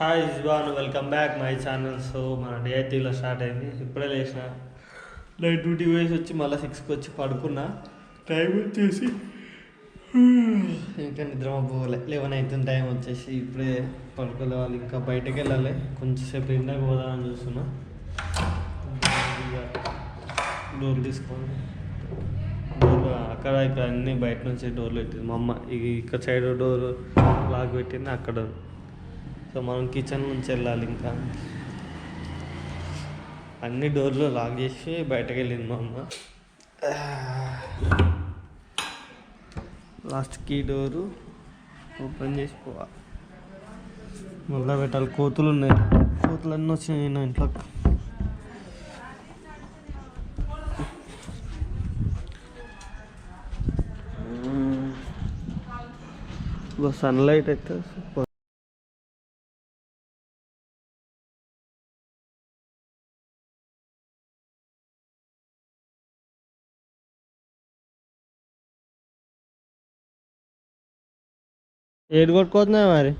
Hi ఇజ్వాన్, welcome back my channel. So మన day అయితే ఇలా స్టార్ట్ అయింది. ఇప్పుడే లేచిన, నైట్ డ్యూటీ వేసి వచ్చి మళ్ళీ 6కి వచ్చి పడుకున్నా. టైం వచ్చేసి ఇంకా నిద్ర పోలే, 11 అవుతుంది టైం వచ్చేసి. ఇప్పుడే పడుకోవాలి, ఇంకా బయటకు వెళ్ళాలి. కొంచెంసేపు ఎండకు పోదామని చూస్తున్నా. డోర్ తీసుకోండి. డోర్ అక్కడ ఇక్కడ అన్నీ బయట నుంచి డోర్లు పెట్టింది మా అమ్మ. ఇక్కడ సైడ్ డోర్ లాక్ పెట్టింది అక్కడ. సో మనం కిచెన్ నుంచి వెళ్ళాలి. ఇంకా అన్ని డోర్లు లాక్ చేసి బయటకు వెళ్ళింది మా అమ్మ. లాస్ట్కి డోరు ఓపెన్ చేసి పోవాలి, మళ్ళీ పెట్టాలి. కోతులు ఉన్నాయి, కోతులు అన్నీ వచ్చినాయి నా ఇంట్లోకి. సన్లైట్ అయితే సూపర్. ఏడు కొట్టుకోతున్నాయి మరి.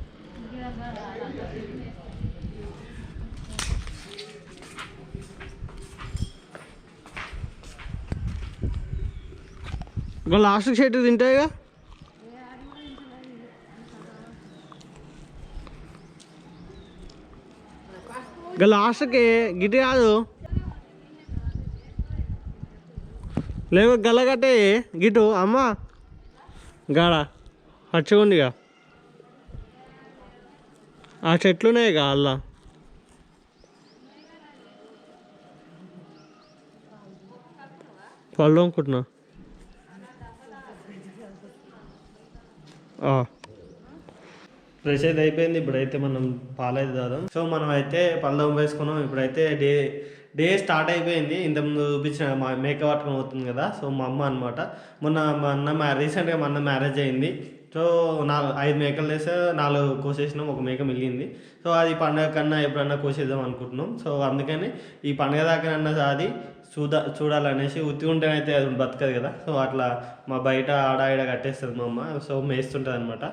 ఇంకా లాస్ట్ షర్ట్ తింటాయిగా. ఇంకా లాస్ట్కి గిటి కాదు, లేవు గల్లగట్టే గిటు అమ్మ గాడ పచ్చిగుండిగా. ఆ చెట్లున్నాయి ఇక అల్లా. పళ్ళు అనుకుంటున్నా. ఫ్రెష్ అయితే అయిపోయింది. ఇప్పుడైతే మనం పాలైతే తాదాం. సో మనం అయితే పళ్ళు వేసుకున్నాం. ఇప్పుడైతే డే స్టార్ట్ అయిపోయింది. ఇంతకుముందు చూపించిన మా మేకప్ పట్టుకొని అవుతుంది కదా. సో మా అమ్మ అనమాట. రీసెంట్గా మా అన్న మ్యారేజ్ అయింది. సో 5 మేకలు వేస్తే 4 కోసేసినాం, ఒక మేక మిగిలింది. సో అది పండగ కన్నా ఎప్పుడన్నా కోసేద్దాం అనుకుంటున్నాం. సో అందుకని ఈ పండగ దాకానన్నా అది చూడాలనేసి. ఉత్తి ఉంటేనైతే అది బతకదు కదా. సో అట్లా మా బయట ఆడ కట్టేస్తుంది మా అమ్మ. సో మేస్తుంటుంది అనమాట.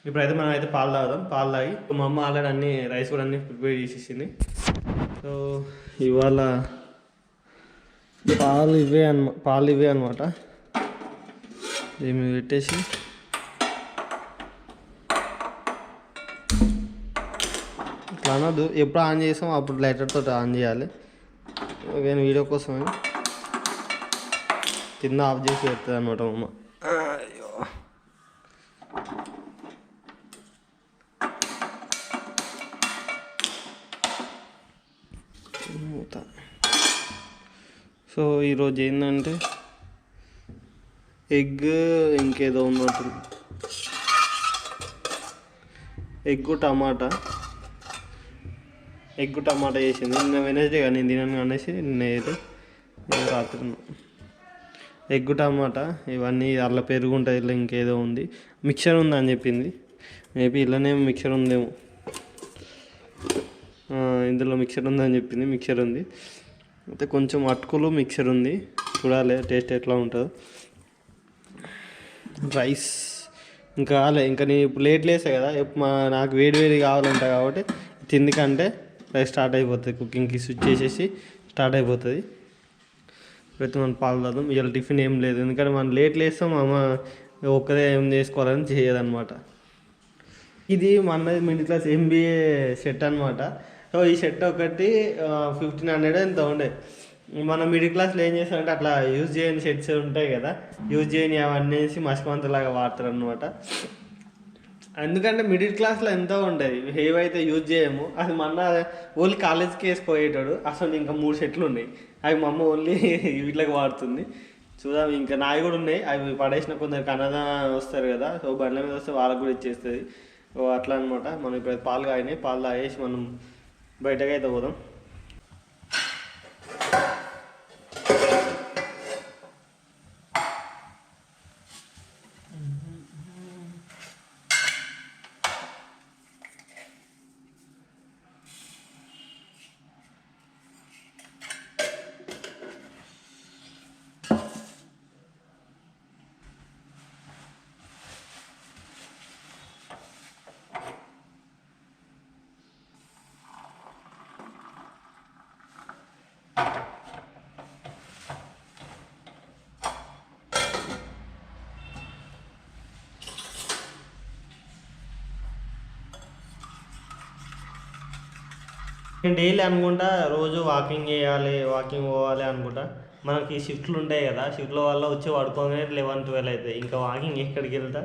ఇప్పుడైతే మనం అయితే పాలు తాగుదాం. పాలు తాగి మా అమ్మ ఆల్రెడీ అన్ని రైస్ కూడా అన్ని ప్రిపేర్ చేసేసింది. సో ఇవాళ పాలు ఇవే అనమాట. దీన్ని పెట్టేసి ఇట్లా అనొద్దు, ఎప్పుడు ఆన్ చేసాం అప్పుడు లైటర్తో ఆన్ చేయాలి. నేను వీడియో కోసమే కింద ఆఫ్ చేసి పెడుతుంది అనమాట మా అమ్మ. సో ఈరోజు ఏంటంటే ఎగ్, ఇంకేదో ఉన్నట్టు ఎగ్గు టమాటా చేసింది. నిన్న వెనస్డే కానీ నేను తినను అనేసి నిన్న అయితే రాత్రి ఎగ్గు టమాటా ఇవన్నీ. అట్లా పెరుగు ఉంటుంది, ఇట్లా ఇంకేదో ఉంది, మిక్చర్ ఉంది అని చెప్పింది. మేబీ ఇలానే మిక్చర్ ఉందేమో. ఇందులో మిక్చర్ ఉందని చెప్పింది. మిక్చర్ ఉంది అయితే కొంచెం అటుకులు మిక్చర్ ఉంది. చూడాలి టేస్ట్ ఎట్లా ఉంటుందో. రైస్ ఇంకా కాలే. ఇంకా నేను ఇప్పుడు లేట్ లేసాను కదా. నాకు వేడి కావాలంట కాబట్టి తిందికంటే రైస్ స్టార్ట్ అయిపోతుంది. కుకింగ్కి స్విచ్ చేసేసి స్టార్ట్ అయిపోతుంది. ప్రతి మనం పాలు తాగుదాం. ఇవాళ టిఫిన్ ఏం లేదు, ఎందుకంటే మనం లేట్ లేస్తాం. అమ్మ ఒక్కదే ఏం చేసుకోవాలని చేయదన్నమాట. ఇది మా అన్నది మిడిల్ క్లాస్ MBA షర్ట్ అనమాట. సో ఈ షర్ట్ ఒకటి 1500 ఎంత ఉండే. మన మిడిల్ క్లాస్లో ఏం చేస్తారంటే అట్లా యూజ్ చేయని షర్ట్స్ ఉంటాయి కదా, యూజ్ చేయని అవన్నీ వేసి మసిమంతలాగా వాడతారు అనమాట. ఎందుకంటే మిడిల్ క్లాస్లో ఎంతో ఉంటాయి, ఏవైతే యూజ్ చేయము. అది మా అన్న ఓన్లీ కాలేజ్కి వేసుకోయేటాడు. అసలు ఇంకా 3 షర్ట్లు ఉన్నాయి, అవి మా అమ్మ ఓన్లీ వీటికి వాడుతుంది. చూద్దాం, ఇంకా నాయి కూడా ఉన్నాయి. అవి పడేసిన కొందరు కన్నడ వస్తారు కదా, సో బండ్ల మీద వస్తే వాళ్ళకు కూడా ఇచ్చేస్తుంది. అట్లా అనమాట. మనం ఇప్పుడు పాలు కాగినాయి, పాలు తాగేసి మనం బయటకైతే పోదాం. నేను డైలీ అనుకుంటా రోజు వాకింగ్ చేయాలి, వాకింగ్ పోవాలి అనుకుంటా. మనకి షిఫ్ట్లు ఉంటాయి కదా, షిఫ్ట్ల వల్ల వచ్చి పడుకోగానే 11-12 అవుతాయి. ఇంకా వాకింగ్ ఎక్కడికి వెళ్తా?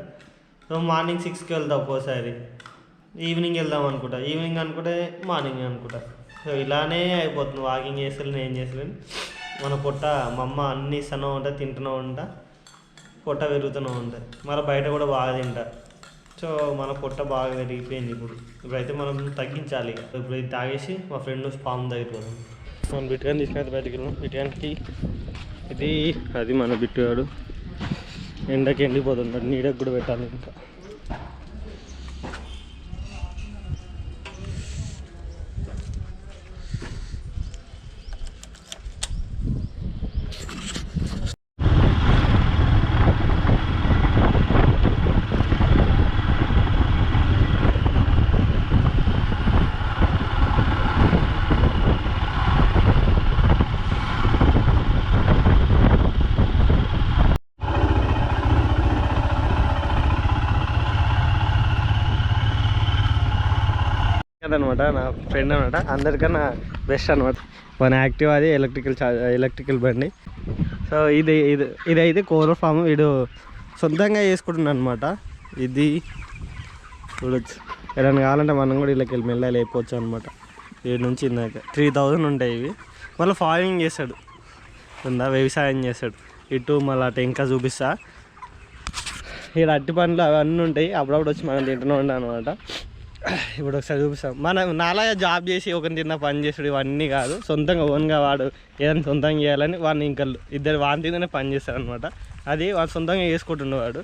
సో మార్నింగ్ 6కి వెళ్తా, ఒక్కోసారి ఈవినింగ్ వెళ్దాం అనుకుంటా, ఈవినింగ్ అనుకుంటే మార్నింగ్ అనుకుంటా. సో ఇలానే అయిపోతుంది, వాకింగ్ చేస్తలేను, ఏం చేస్తలేను. మన పొట్ట మా అమ్మ అన్నీ ఇస్తూనే ఉంటా, తింటూనే ఉంటా, పొట్ట పెరుగుతూనే ఉంటుంది. మరి బయట కూడా బాగా తింటా. సో మన పొట్ట బాగా పెరిగిపోయింది. ఇప్పుడైతే మనం తగ్గించాలి. ఇప్పుడు ఇది తాగేసి మా ఫ్రెండ్ స్పామ్ తగ్గిపోతాం. మనం బిట్టుగాని తీసుకుని బయటకు వెళ్ళాం. బిట్టుగానికి ఇది అది మన బిట్టుగాడు ఎండకి ఎండిపోతుంటాడు, నీడకు కూడా పెట్టాలి. ఇంకా అనమాట నా ఫ్రెండ్ అనమాట, అందరికన్నా బెస్ట్ అనమాట. మన యాక్టివ్ అది ఎలక్ట్రికల్ బండి. సో ఇదైతే కోళ్ళ ఫామ్, వీడు సొంతంగా చేసుకుంటున్నాను అనమాట. ఇది చూడొచ్చు, ఏదైనా కావాలంటే మనం కూడా ఇళ్ళకి వెళ్ళి మెల్ల లేకపోవచ్చు అనమాట. వీడి నుంచి ఇందాక 3000 ఉంటాయి ఇవి. మళ్ళీ ఫార్మింగ్ చేస్తాడు, వ్యవసాయం చేస్తాడు. ఇటు మళ్ళీ అటు ఇంకా చూపిస్తా. ఇక్కడ అట్టి పండ్లు అవన్నీ ఉంటాయి, అప్పుడప్పుడు వచ్చి మనం తింటూనే ఉంటాం అనమాట. ఇప్పుడు ఒకసారి చూపిస్తాం. నాలాగా జాబ్ చేసి ఒకరిని తిన్న పని చేసుడు ఇవన్నీ కాదు, సొంతంగా ఓన్గా వాడు ఏదైనా సొంతంగా చేయాలని వాడిని ఇంకా ఇద్దరు వాని తిందనే పని చేస్తాడు అనమాట. అది వాడు సొంతంగా చేసుకుంటుండేవాడు.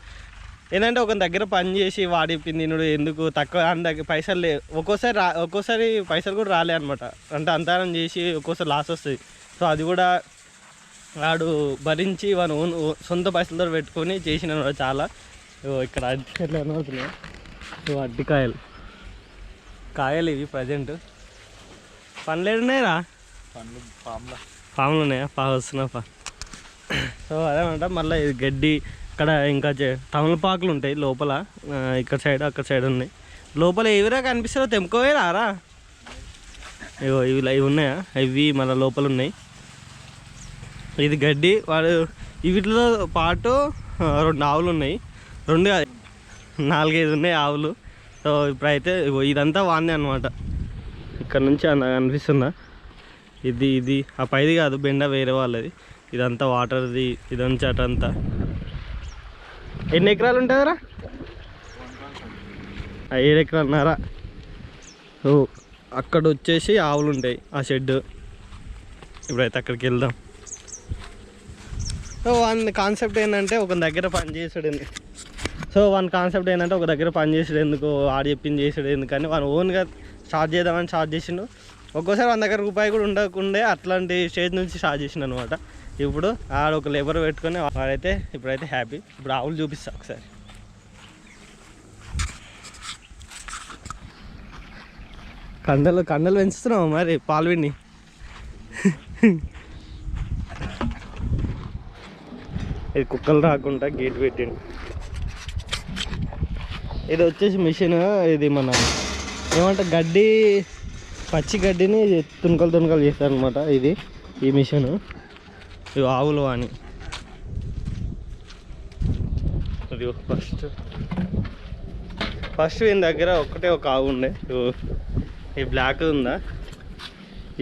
ఏంటంటే ఒక దగ్గర పని చేసి వాడి తినుడు ఎందుకు, తక్కువ దాని దగ్గర పైసలు ఒక్కోసారి పైసలు కూడా రాలే అనమాట. అంటే అంతరం చేసి ఒక్కోసారి లాస్ వస్తుంది. సో అది కూడా వాడు భరించి వాడు సొంత పైసలతో పెట్టుకొని చేసిన చాలా. ఇక్కడ అరటికాయలు కనబడుతున్నాయి, అరటికాయలు కాయలు ఇవి ప్రజెంట్. పండ్లు ఏడున్నాయిరా? పండ్లు పాములు ఉన్నాయా? వస్తున్నా సో అదేమంట. మళ్ళీ ఇది గడ్డి, ఇక్కడ ఇంకా తమలపాకులు ఉంటాయి లోపల, ఇక్కడ సైడ్ అక్కడ సైడ్ ఉన్నాయి. లోపల ఏవిరా కనిపిస్తారో తెంపుకోవేరా? ఇవి ఇవి ఉన్నాయా? ఇవి మళ్ళీ లోపల ఉన్నాయి. ఇది గడ్డి. వాడు వీటిలో పాటు 2 ఆవులు ఉన్నాయి, 4-5 ఉన్నాయి ఆవులు. సో ఇప్పుడైతే ఇదంతా వాందే అనమాట. ఇక్కడ నుంచి అనిపిస్తుందా? ఇది ఆ పైది కాదు, బెండ వేరే వాళ్ళది. ఇదంతా వాటర్ది, ఇదంతా అటంతా. ఎన్ని ఎకరాలు ఉంటుందిరా? 7 ఎకరాలున్నారా? సో అక్కడ వచ్చేసి ఆవులు ఉంటాయి, ఆ షెడ్. ఇప్పుడైతే అక్కడికి వెళ్దాం. సో వాని కాన్సెప్ట్ ఏంటంటే ఒక దగ్గర పని చేసాడు. వాని కాన్సెప్ట్ ఏంటంటే ఒక దగ్గర పని చేసాడు ఎందుకు, ఆడు చెప్పింది చేసాడు ఎందుకని వాడు ఓన్గా స్టార్ట్ చేద్దామని స్టార్ట్ చేసిండు. ఒక్కోసారి వాని దగ్గర రూపాయి కూడా ఉండకుండే అట్లాంటి స్టేజ్ నుంచి స్టార్ట్ చేసిండు అనమాట. ఇప్పుడు ఆడ ఒక లేబర్ పెట్టుకొని వాడైతే ఇప్పుడైతే హ్యాపీ. ఇప్పుడు ఆవులు చూపిస్తా ఒకసారి. కండలు పెంచుతున్నావు మరి పాల్విని. ఇది కుక్కలు రాకుండా గేట్ పెట్టిండు. ఇది వచ్చేసి మిషన్. ఇది మన ఏమంటే గడ్డి, పచ్చి గడ్డిని తునకలు చేస్తారనమాట. ఇది ఈ మిషన్. ఇవి ఆవులు అని. ఇది ఫస్ట్ ఈయన దగ్గర ఒకటే ఒక ఆవు ఉండే. ఈ బ్లాక్ ఉందా,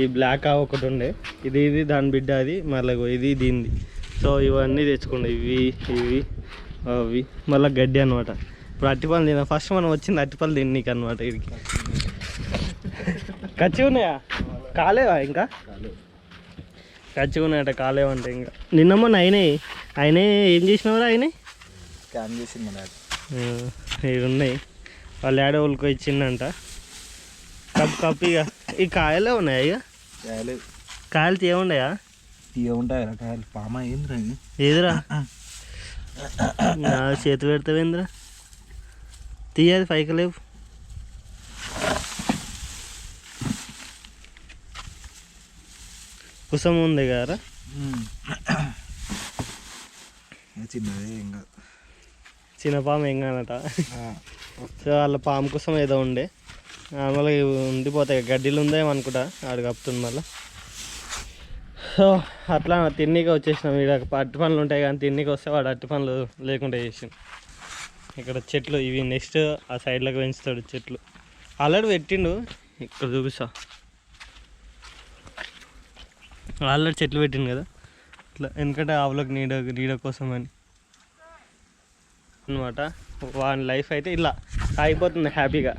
ఈ బ్లాక్ ఆవు ఒకటి ఉండే. ఇది దాని బిడ్డ, అది మళ్ళీ ఇది దీనిది. సో ఇవన్నీ తెచ్చుకోండి, ఇవి అవి మళ్ళీ గడ్డి అనమాట. ఇప్పుడు అట్టిపళ్ళు తిన్నా. ఫస్ట్ మనం వచ్చింది అట్టిపళ్ళు తిన్నీకి అనమాట. వీడికి కచ్చి ఉన్నాయా? కాలేవా ఇంకా? కచ్చి ఉన్నాయట, కాలేవంటే ఇంకా. నిన్న మొన్న అయినాయి. ఏం చేసినవారా? అయినాయి స్కాన్ చేసింది. ఇవి ఉన్నాయి, వాళ్ళు ఏడో వాళ్ళకో ఇచ్చిందంట. కప్పు ఇక ఈ కాయలే ఉన్నాయా? ఇక కాయలు తీయవుండయా? తీయవుంటాయా కాయలు? పామ ఏంద్రా ఏదిరా? చేతి పెడతావేంద్రా? తీయది పైకి లేవు. కుసం ఉంది కదా, చిన్నది ఏం కాదు. చిన్న పాము ఏం కాదట. సో వాళ్ళ పాము కోసం ఏదో ఉండే. నార్మల్గా ఇవి ఉండిపోతాయి, గడ్డీలు ఉందేమో అనుకుంటా, ఆడు కప్పుతుంది మళ్ళీ. సో అట్లా తిన్నీకి వచ్చేసినాం. ఇక్కడ అట్టి పనులు ఉంటాయి కానీ తిన్నీకి వస్తే వాడు అట్టి పనులు లేకుండా చేసిండు. ఇక్కడ చెట్లు ఇవి నెక్స్ట్ ఆ సైడ్లోకి పెంచుతాడు చెట్లు. ఆల్రెడీ పెట్టిండు, ఇక్కడ చూపిస్తా. ఆల్రెడీ చెట్లు పెట్టిండు కదా ఇట్లా, ఎందుకంటే ఆవులకు నీడ కోసం అని అనమాట. వాని లైఫ్ అయితే ఇలా సాగిపోతుంది హ్యాపీగా.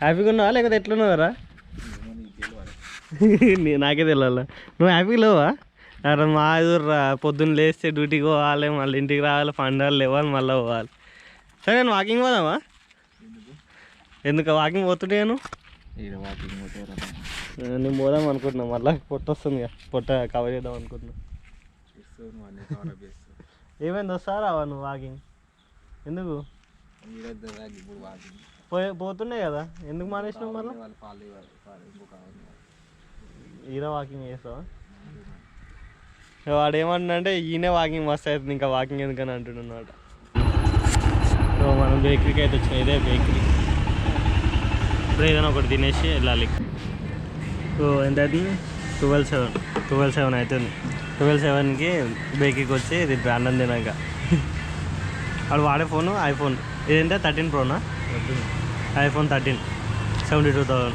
హ్యాపీగా ఉన్నావా లేకపోతే ఎట్లున్నావరా? నాకే తెలియాల. నువ్వు హ్యాపీగా లేవా? అరే మా ఎదురురా, పొద్దున్న లేస్తే డ్యూటీకి పోవాలి, మళ్ళీ ఇంటికి రావాలి, పండుగలు లేవాలి, మళ్ళీ పోవాలి. సరే నేను వాకింగ్ పోదామా? ఎందుకు వాకింగ్ పోతుంటాను? నేను పోదాం అనుకుంటున్నా, మళ్ళీ పొట్ట వస్తుంది, పొట్ట కవర్ చేద్దాం అనుకుంటున్నా. ఏమైంది, వస్తారా నువ్వు వాకింగ్? ఎందుకు పోతుండే కదా, ఎందుకు మానేసినావు మళ్ళీ? ఈయన వాకింగ్ చేస్తావా? వాడు ఏమంటున్నాడంటే ఈయనే వాకింగ్ మస్తు అవుతుంది, ఇంకా వాకింగ్ ఎందుకని అంటున్నాడు. సో మనం బేకరీకి అయితే వచ్చినాం, ఇదే బేకరీ. ఇప్పుడు ఏదైనా ఒకటి తినేసి వెళ్ళాలి. సో ఎంత అవుతుంది? 12:07 అవుతుంది. 12:07కి బేకరీకి వచ్చి ఇది అన్నం తినాక. వాడు వాడే ఫోను ఐఫోన్, ఇదంటే 13 ప్రోనా, ఐఫోన్ 13, 72,000.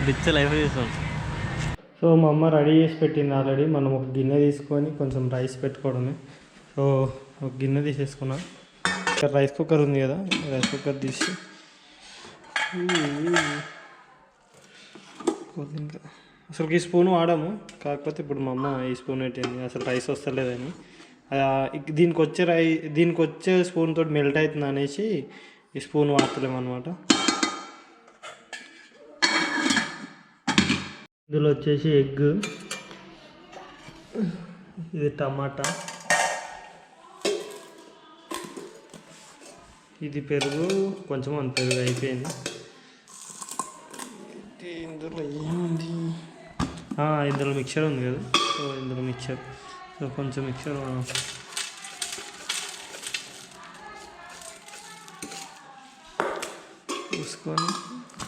రిచ్ లైఫ్ చేస్తాం. సో మా అమ్మ రెడీ చేసి పెట్టింది ఆల్రెడీ. మనం ఒక గిన్నె తీసుకొని కొంచెం రైస్ పెట్టుకోవడమే. సో ఒక గిన్నె తీసేసుకున్నాం. ఇక్కడ రైస్ కుక్కర్ ఉంది కదా, రైస్ కుక్కర్ తీసి అసలు ఈ స్పూన్ వాడాము, కాకపోతే ఇప్పుడు మా అమ్మ ఈ స్పూన్ పెట్టింది అసలు రైస్ వస్తలేదని. దీనికి వచ్చే స్పూన్ తోటి మెల్ట్ అవుతుంది అనేసి ఈ స్పూన్ వాడతలేము అనమాట. ఇందులో వచ్చేసి ఎగ్, ఇది టమాటా, ఇది పెరుగు, కొంచెం అంత పెరుగు అయిపోయింది. ఇందులో ఏముంది, ఇందులో మిక్చర్ ఉంది కదా, సో ఇందులో మిక్చర్, సో కొంచెం మిక్చర్ తీసుకొని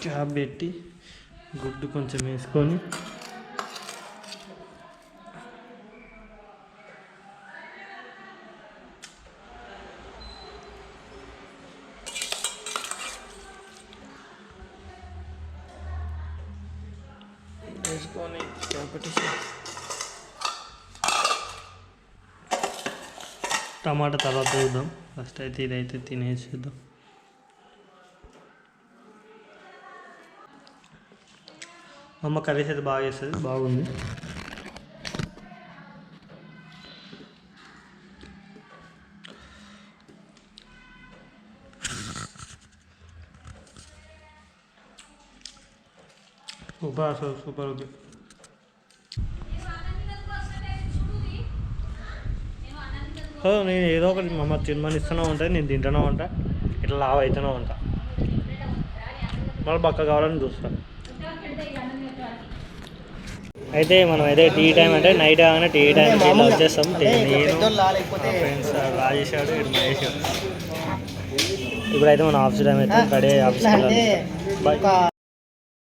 క్యాప్ పెట్టి గుడ్డు కొంచెం వేసుకొని టమాటా తర్వాత చూద్దాం. ఫస్ట్ అయితే ఇదైతే తినేసేద్దాం. అమ్మ కర్రీస్ అయితే బాగా చేస్తుంది, బాగుంది. సూపర్, అసలు సూపర్ ఉంది. సో నేను ఏదో ఒకటి మా అమ్మ తినమని ఇస్తూనే ఉంటుంది, నేను తింటూనే ఉంటా, ఇట్లా లావ్ అవుతూనే ఉంటా, మళ్ళీ పక్క కావాలని చూస్తాను. అయితే మనం అయితే టీ టైం అంటే నైట్ కాగానే టీ టైం ఇట్లా వచ్చేస్తాం. నేను ఫ్రెండ్స్ రాజేశాడు, ఇటు మహేష్. ఇప్పుడైతే మన ఆఫీస్ టైం అయితే కడే ఆఫీస్కి వెళ్ళాలి. బాయ్.